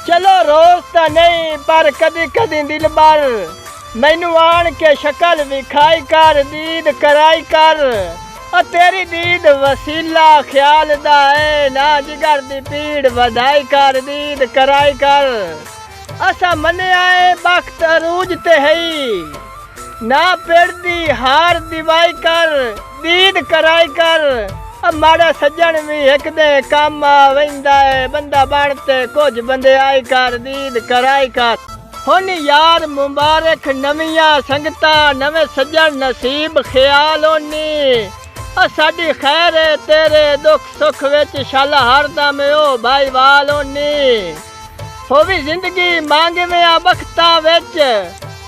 चलो रोज तो नहीं पर कदी कदी दिल भर मैनू आन के शक्ल विखाई कर, दीद कराई कर। तेरी दीद वसीला ख्याल दा है, ना जिगर दी पीड़ वधाई कर, दीद कराई कर। असा मन्या है बख्त अरूज ते हई, ना पेड़ दी हार दिवाई कर, दीद कराई कर। माड़ा सज्जन भी एक दे काम आवेंदा है, बंदा बनते कुछ बंदे आई कर, दीद कराई कर। हुन यार मुबारक नवियां संगता, नवे सज्जन नसीब ख्याल होनी। साडी खैर है तेरे दुख सुख विच, शाला हरदम ओ भाई वाल होनी। हो भी जिंदगी मांगवियां बख्तां विच,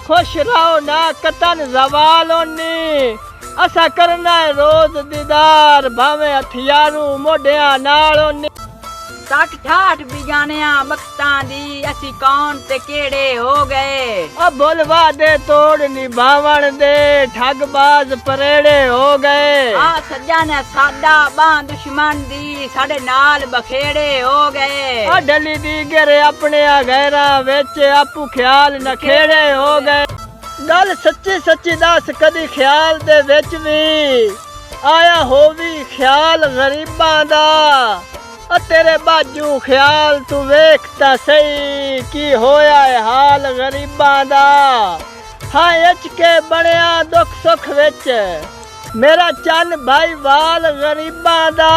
खुश रहो ना कतन जवाल होनी। असा करना है रोज दीदार, भावे हथियारू मोढिया नाल होनी। सठ ठाठ बिगानिया बख्तां दी, असी कौन ते केड़े हो गए। अब बोलवा दे तोड़ निभावण दे, ठगबाज परेड़े हो गए। आ सज्जा ने साडा बां दुश्मन दी, साडे नाल बखेड़े हो गए। डली दी गिरे अपने गैरा विच, आपू ख्याल नखेड़े हो गए। गल सच्ची सच्ची दस कदी ख्याल दे विच भी आया होवी ख्याल गरीबां दा। तेरे बाजू ख्याल तू वेखता सही, की होया है हाल गरीबां दा। हाँ इच के बनया दुख सुख विच, मेरा चन भाई वाल गरीबां दा।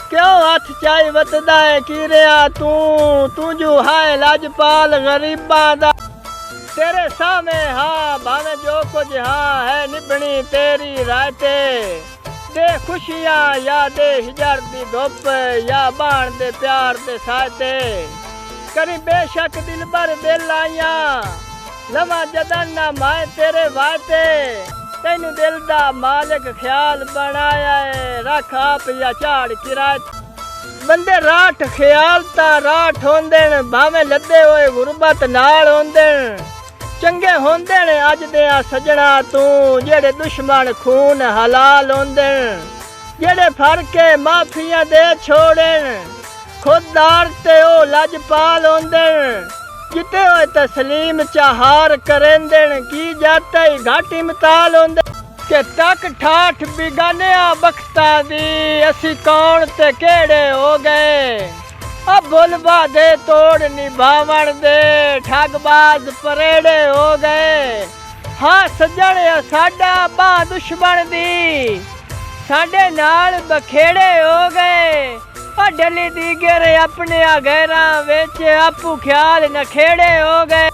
क्यों हथ चाई वतदा है कीरिया तू जू हाय लाजपाल गरीबां दा। तेरे सामे हाँ भावे जो कुछ हाँ है, निभनी तेरी रायते। दे खुशियां या दे हिजर दी धुप, या बाण दे प्यार दे साथे। करी बेशक दिल भर दिल आइया, लवा जदन ना माए तेरे वाते। तेनू दिल दा मालिक ख्याल बनाया है, रख आप या झाड़ किराए। बंदे राठ ख्याल ता राठ होंदे, भावे लदे होए गुरबत नाल होंदे। चंगे होंदे ने अज दे सजना तू, जेड़े दुश्मन खून हलाल होंदे। जेड़े फड़ के माफिया दे छोड़े, खुददार ते ओ लजपाल होंदे। जिते होए तस्लीम चाहार करेंदे, की जाते ही घाट इमताल होंदे। के तक ठाठ बिगानिया बख्तां दी, असी कौन ते केड़े हो गए। अब बोलवा दे तोड़ निभावण दे, ठगबाज परेड़े हो गए। हाँ सज्जन साडा बां दुश्मन दी, साडे नाल बखेड़े हो गए। डली दी गिरे अपने गैरां विच, आपू ख्याल नखेड़े हो गए।